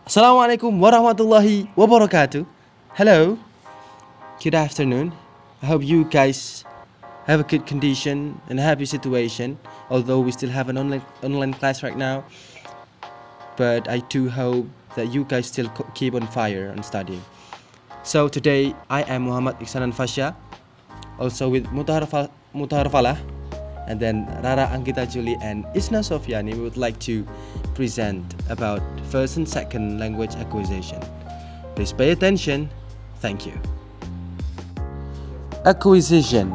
Assalamualaikum warahmatullahi wabarakatuh. Hello, good afternoon. I hope you guys have a good condition and a happy situation. Although we still have an online class right now, but I do hope that you guys still keep on fire and studying. So today I am Muhammad Iksanan Fasya, also with Mutahar Falah, and then Rara Anggita Juli and Isna Sofiani would like to present about first and second language acquisition. Please pay attention. Thank you. Acquisition.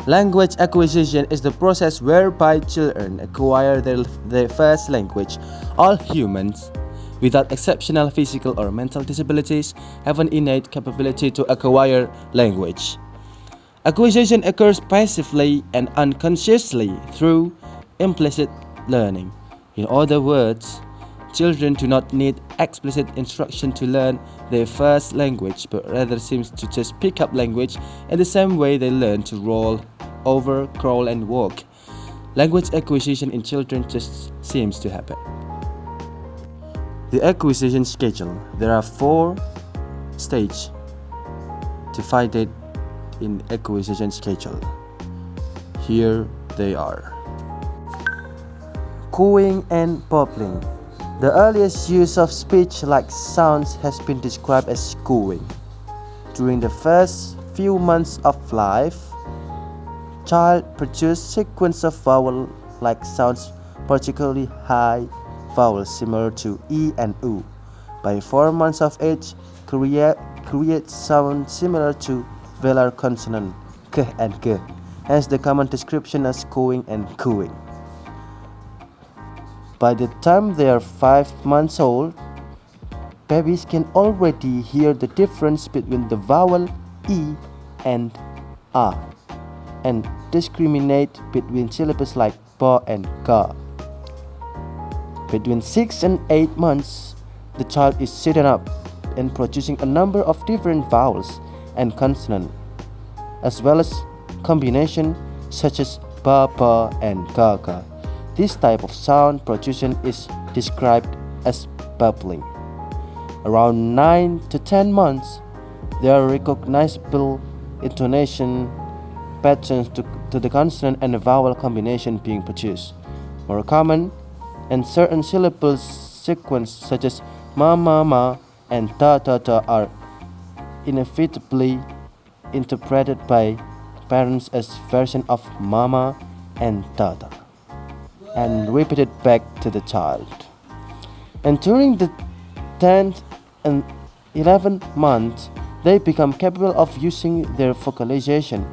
Language acquisition is the process whereby children acquire their first language. All humans, without exceptional physical or mental disabilities, have an innate capability to acquire language. Acquisition occurs passively and unconsciously through implicit learning. In other words, children do not need explicit instruction to learn their first language, but rather seem to just pick up language in the same way they learn to roll over, crawl, and walk. Language acquisition in children just seems to happen. The acquisition schedule. There are 4 stages divided in acquisition schedule. Here they are. Cooing and babbling. The earliest use of speech-like sounds has been described as cooing. During the first few months of life, child produce sequence of vowel-like sounds, particularly high vowels similar to e and u. By 4 months of age, create sounds similar to velar consonant k and g, hence the common description as cooing and cooing. By the time they are 5 months old, babies can already hear the difference between the vowel e and a, and discriminate between syllables like ba and ga. Between 6 and 8 months, the child is sitting up and producing a number of different vowels and consonants, as well as combination such as ba ba and ga ga. This type of sound production is described as babbling. Around 9 to 10 months, there are recognizable intonation patterns to the consonant and the vowel combination being produced. More common and certain syllable sequence such as ma ma ma and ta ta ta are inevitably interpreted by parents as version of mama and tata, and repeated back to the child. And during the 10th and 11th month, they become capable of using their vocalization.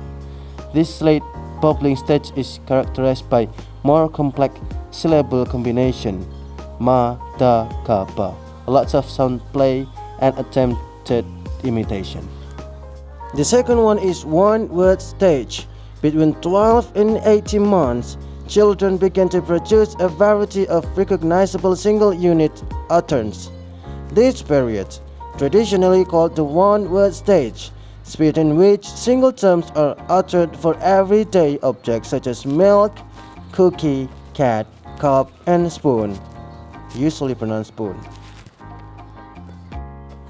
This late babbling stage is characterized by more complex syllable combination, ma, da, ka, ba, lots of sound play and attempted imitation. The second one is one-word stage. Between 12 and 18 months, children begin to produce a variety of recognizable single-unit utterance. This period, traditionally called the one-word stage, speed in which single terms are uttered for everyday objects such as milk, cookie, cat, cup, and spoon, usually pronounced spoon.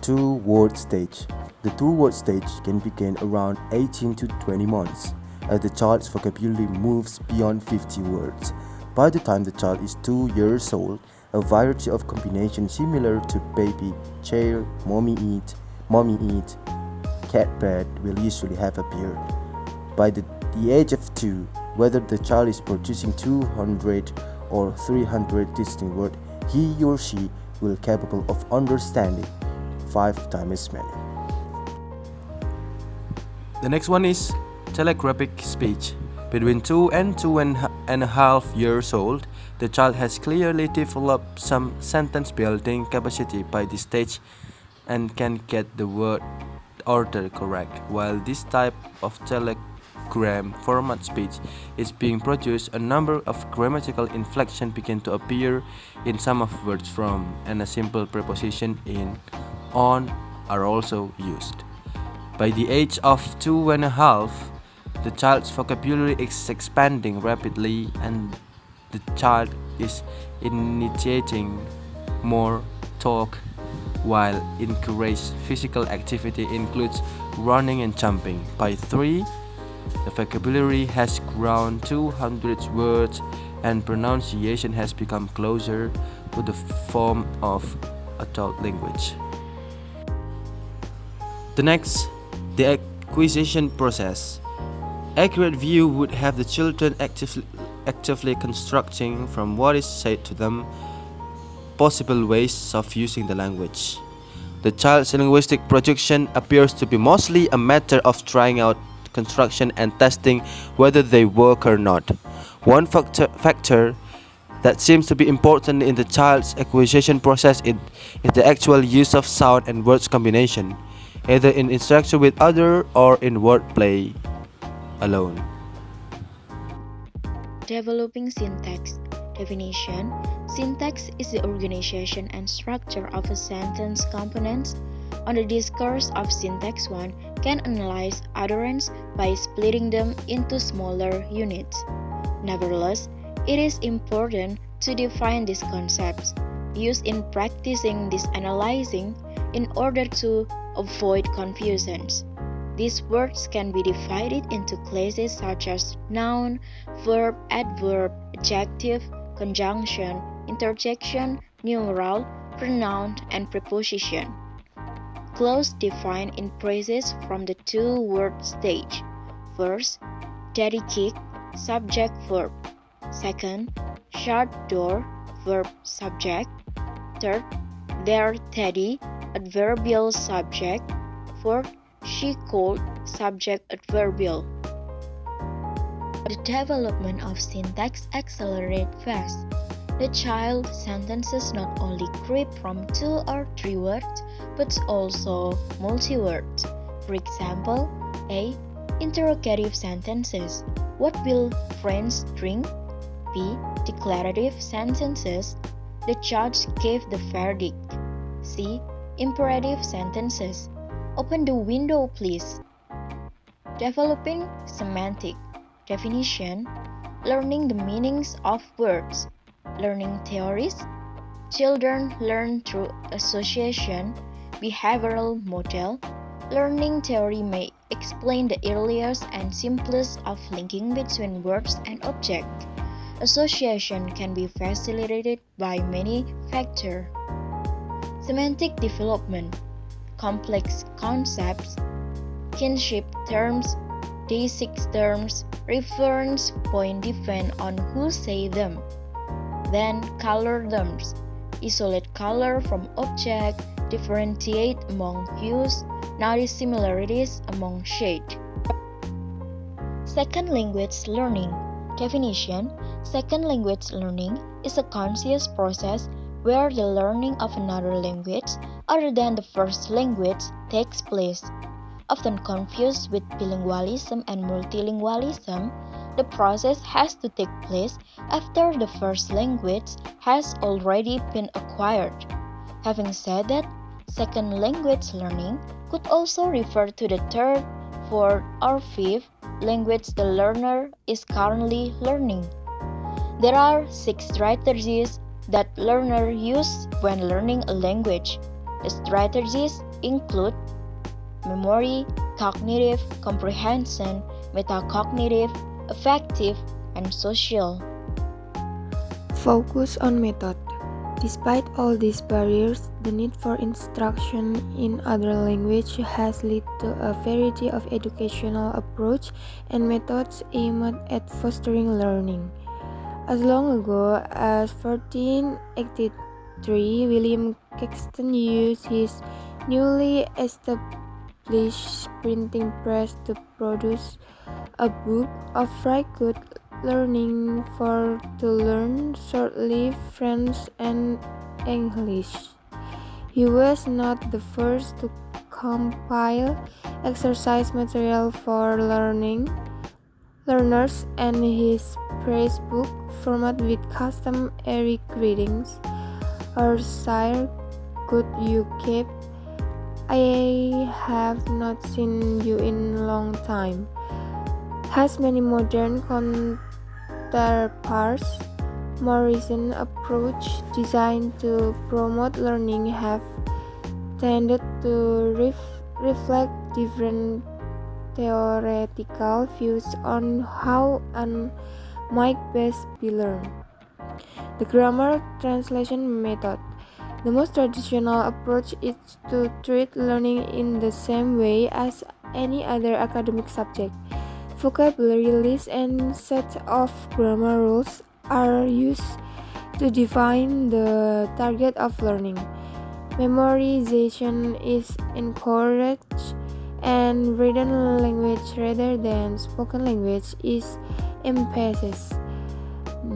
Two-word stage. The two-word stage can begin around 18 to 20 months, as the child's vocabulary moves beyond 50 words. By the time the child is 2 years old, a variety of combinations similar to baby chair, mommy eat, cat bed will usually have appeared. By the age of 2, whether the child is producing 200 or 300 distinct words, he or she will be capable of understanding 5 times as many. The next one is telegraphic speech. Between 2 and 2.5 years old, the child has clearly developed some sentence building capacity by this stage and can get the word order correct. While this type of telegram format speech is being produced, a number of grammatical inflections begin to appear in some of words from, and a simple preposition in, on are also used. By the age of 2.5, the child's vocabulary is expanding rapidly and the child is initiating more talk while encouraged physical activity includes running and jumping. By 3, the vocabulary has grown to hundreds words and pronunciation has become closer to the form of adult language. The next, the acquisition process. Accurate view would have the children actively constructing from what is said to them possible ways of using the language. The child's linguistic projection appears to be mostly a matter of trying out construction and testing whether they work or not. One factor that seems to be important in the child's acquisition process is the actual use of sound and words combination, either in interaction with others or in wordplay alone. Developing syntax. Definition. Syntax is the organization and structure of a sentence components. On the discourse of syntax, one can analyze utterance by splitting them into smaller units. Nevertheless, it is important to define these concepts used in practicing this analyzing in order to avoid confusions. These words can be divided into classes such as noun, verb, adverb, adjective, conjunction, interjection, numeral, pronoun, and preposition. Clause defined in phrases from the two-word stage. First, daddy kick, subject verb. Second, shut door, verb subject. Third, their teddy, adverbial subject. Fourth, she cold, subject adverbial. The development of syntax accelerates fast. The child sentences not only creep from 2 or 3 words, but also multi-words. For example, A. Interrogative sentences. What will friends drink? B. Declarative sentences. The judge gave the verdict. C. Imperative sentences. Open the window, please. Developing semantic. Definition. Learning the meanings of words. Learning theories. Children learn through association, behavioral model. Learning theory may explain the earliest and simplest of linking between words and objects. Association can be facilitated by many factors. Semantic development. Complex concepts, kinship terms, deicing terms, reference point depend on who say them. Then color terms, isolate color from object, differentiate among hues, notice similarities among shade. Second language learning. Definition. Second language learning is a conscious process where the learning of another language other than the first language takes place. Often confused with bilingualism and multilingualism, the process has to take place after the first language has already been acquired. Having said that, second language learning could also refer to the third, fourth, or fifth language the learner is currently learning. There are 6 strategies that learners use when learning a language. The strategies include memory, cognitive, comprehension, metacognitive, affective, and social. Focus on method. Despite all these barriers, the need for instruction in other language has led to a variety of educational approaches and methods aimed at fostering learning. As long ago as 1483, William Caxton used his newly established printing press to produce a book of very good learning to learn shortly French and English. He was not the first to compile exercise material for learners, and his praise book format with custom Eric greetings or "Sire, could you keep? I have not seen you in a long time" has many modern counterparts. More recent approaches designed to promote learning have tended to reflect different theoretical views on how an might best be learned. The grammar translation method. The most traditional approach is to treat learning in the same way as any other academic subject. Vocabulary lists and sets of grammar rules are used to define the target of learning. Memorization is encouraged, and written language rather than spoken language is emphasized.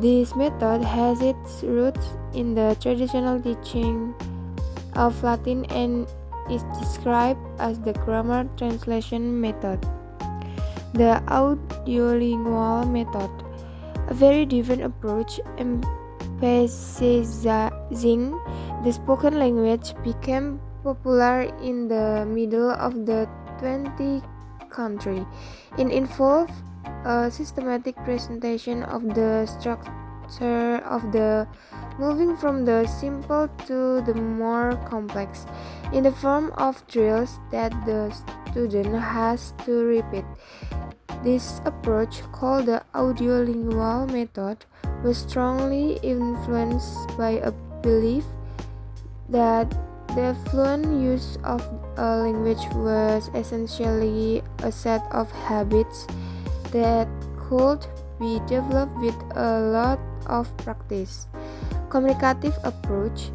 This method has its roots in the traditional teaching of Latin and is described as the grammar translation method. The audiolingual method, a very different approach emphasizing the spoken language, became popular in the middle of the 20th century. It involved a systematic presentation of the structure of the moving from the simple to the more complex in the form of drills that the student has to repeat. This approach, called the audiolingual method, was strongly influenced by a belief that the fluent use of a language was essentially a set of habits that could be developed with a lot of practice. Communicative approach.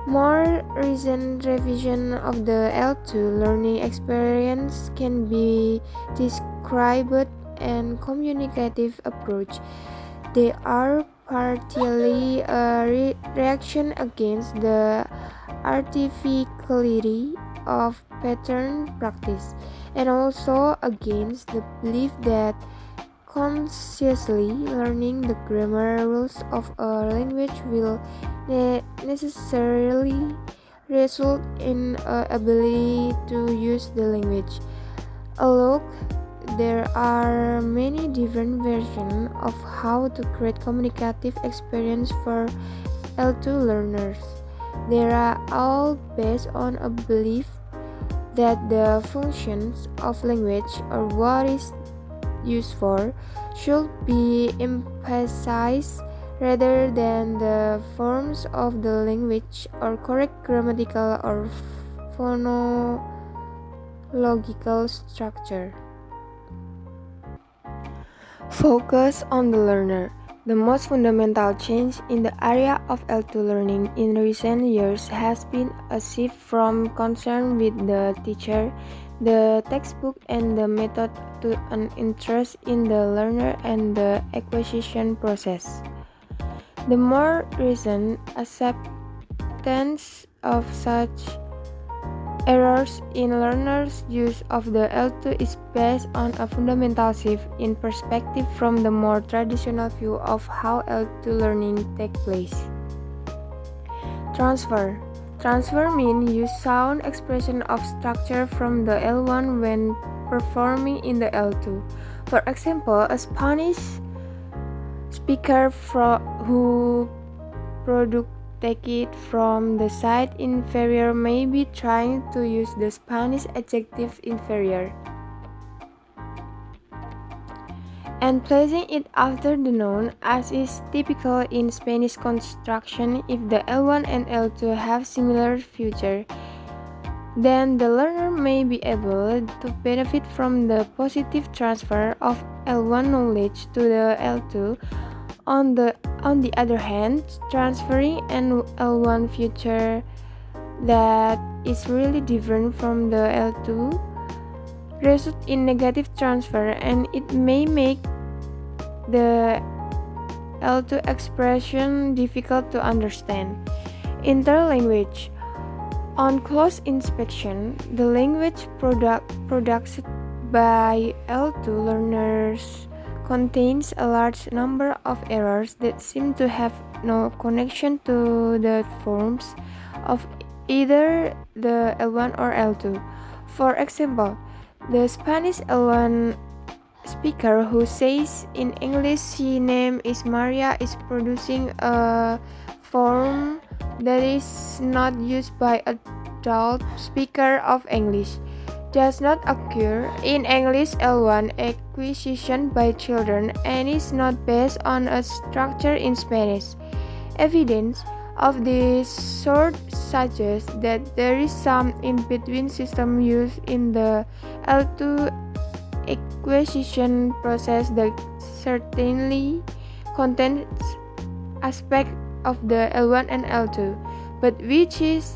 More recent revision of the L2 learning experience can be described and communicative approach. They are partially a reaction against the artificiality of pattern practice and also against the belief that consciously learning the grammar rules of a language will necessarily result in ability to use the language. Although there are many different versions of how to create communicative experience for L2 learners. They are all based on a belief that the functions of language, or what is used for, should be emphasized rather than the forms of the language or correct grammatical or phonological structure. Focus on the learner. The most fundamental change in the area of L2 learning in recent years has been a shift from concern with the teacher, the textbook, and the method to an interest in the learner and the acquisition process. The more recent acceptance of such errors in learners' use of the L2 is based on a fundamental shift in perspective from the more traditional view of how L2 learning takes place. Transfer. Transfer means use sound expression of structure from the L1 when performing in the L2. For example, a Spanish speaker who take it from the side inferior may be trying to use the Spanish adjective inferior and placing it after the noun, as is typical in Spanish construction. If the L1 and L2 have similar features, then the learner may be able to benefit from the positive transfer of L1 knowledge to the L2. On the other hand, transferring an L1 feature that is really different from the L2 results in negative transfer, and it may make the L2 expression difficult to understand. Interlanguage. On close inspection, the language produced by L2 learners contains a large number of errors that seem to have no connection to the forms of either the L1 or L2. For example, the Spanish L1 speaker who says in English his name is Maria is producing a form that is not used by a adult speaker of English does not occur in English L1 acquisition by children and is not based on a structure in Spanish. Evidence of this sort suggests that there is some in-between system used in the L2 acquisition process that certainly contains aspects of the L1 and L2, but which is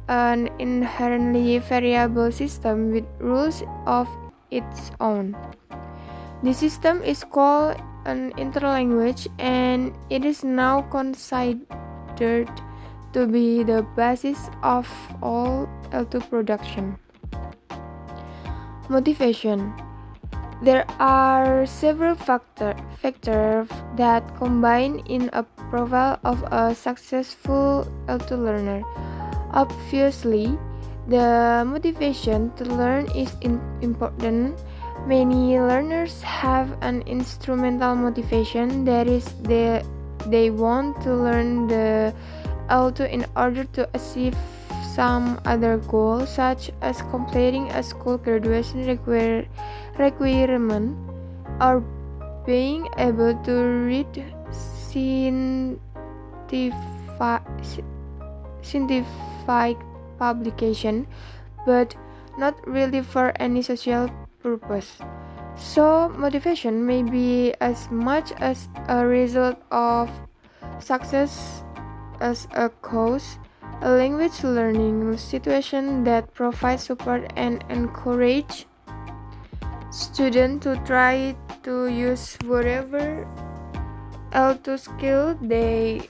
an inherently variable system with rules of its own. This system is called an interlanguage, and it is now considered to be the basis of all L2 production. Motivation. There are several factors that combine in a profile of a successful L2 learner. Obviously, the motivation to learn is important. Many learners have an instrumental motivation, that is, they want to learn the L2 in order to achieve some other goal, such as completing a school graduation requirement or being able to read scientific publication, but not really for any social purpose. So, motivation may be as much as a result of success as a cause. A language learning situation that provides support and encourage students to try to use whatever L2 skill they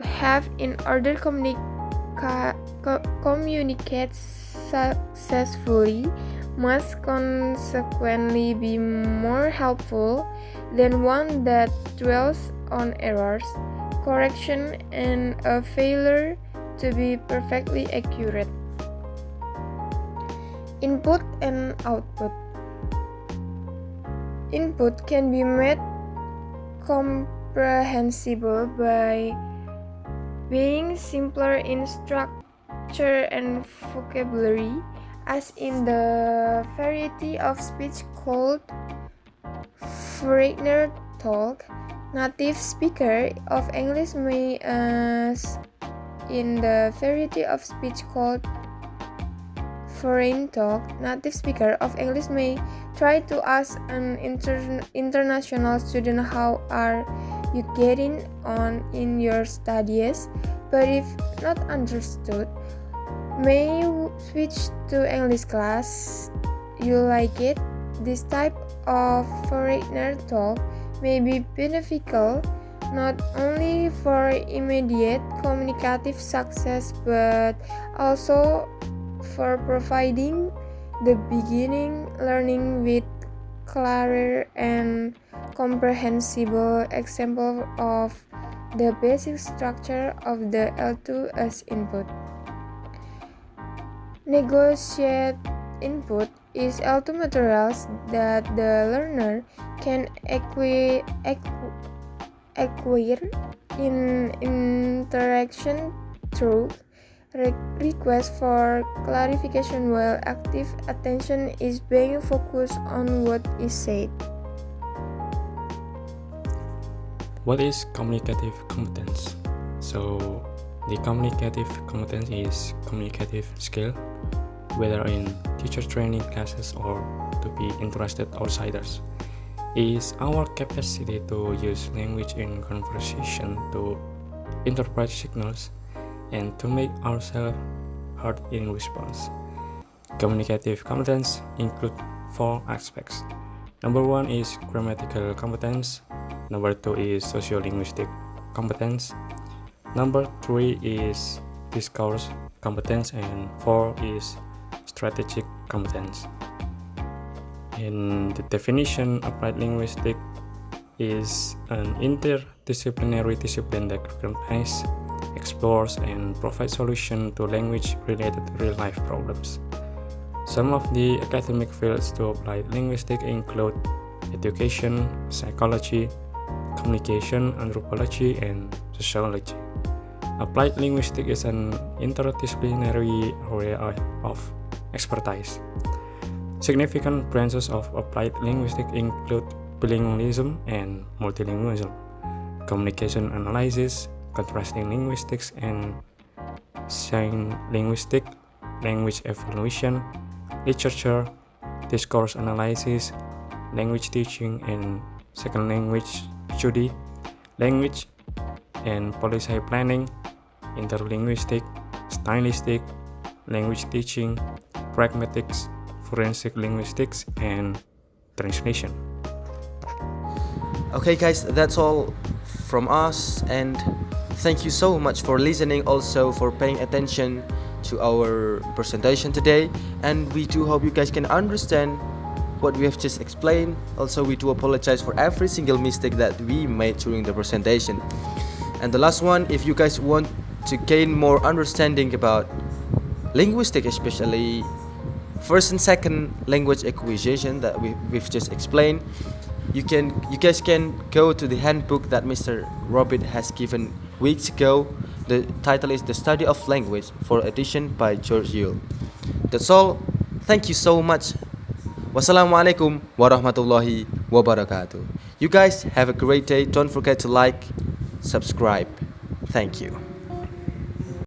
have in order to communicate successfully must consequently be more helpful than one that dwells on errors, correction, and a failure to be perfectly accurate. Input and output. Input can be made comprehensible by being simpler in structure and vocabulary, as in the variety of speech called foreigner talk. Native speaker of English may, as in the variety of speech called foreign talk, native speaker of English may try to ask an international student, how are you getting on in your studies? But if not understood, may switch to English class. You like it? This type of foreigner talk may be beneficial not only for immediate communicative success but also for providing the beginning learning with clearer and comprehensible example of the basic structure of the L2 as input. Negotiate input is L2 materials that the learner can acquire in interaction through request for clarification while active attention is being focused on what is said. What is communicative competence? So, the communicative competence is communicative skill, whether in teacher training classes or to be interested outsiders. Is our capacity to use language in conversation to interpret signals and to make ourselves heard in response. Communicative competence include 4 aspects. Number 1 is grammatical competence. Number 2 is sociolinguistic competence. Number 3 is discourse competence, and 4 is strategic competence. And the definition of applied linguistics is an interdisciplinary discipline that recognizes, explores, and provides solutions to language-related real-life problems. Some of the academic fields to applied linguistics include education, psychology, communication, anthropology, and sociology. Applied linguistics is an interdisciplinary area of expertise. Significant branches of applied linguistics include bilingualism and multilingualism, communication analysis, contrasting linguistics and sign linguistics, language evaluation, literature, discourse analysis, language teaching and second language study, language and policy planning, interlinguistic, stylistic, language teaching, pragmatics, forensic linguistics, and translation. Okay, guys, that's all from us, and thank you so much for listening, also for paying attention to our presentation today. And we do hope you guys can understand what we have just explained. Also, we do apologize for every single mistake that we made during the presentation. And the last one, if you guys want to gain more understanding about linguistics, especially first and second language acquisition that we've just explained, you guys can go to the handbook that Mr. Robert has given weeks ago. The title is The Study of Language, for edition by George Yule. That's all. Thank you so much. Wassalamualaikum warahmatullahi wabarakatuh. You guys have a great day. Don't forget to like, subscribe. Thank you.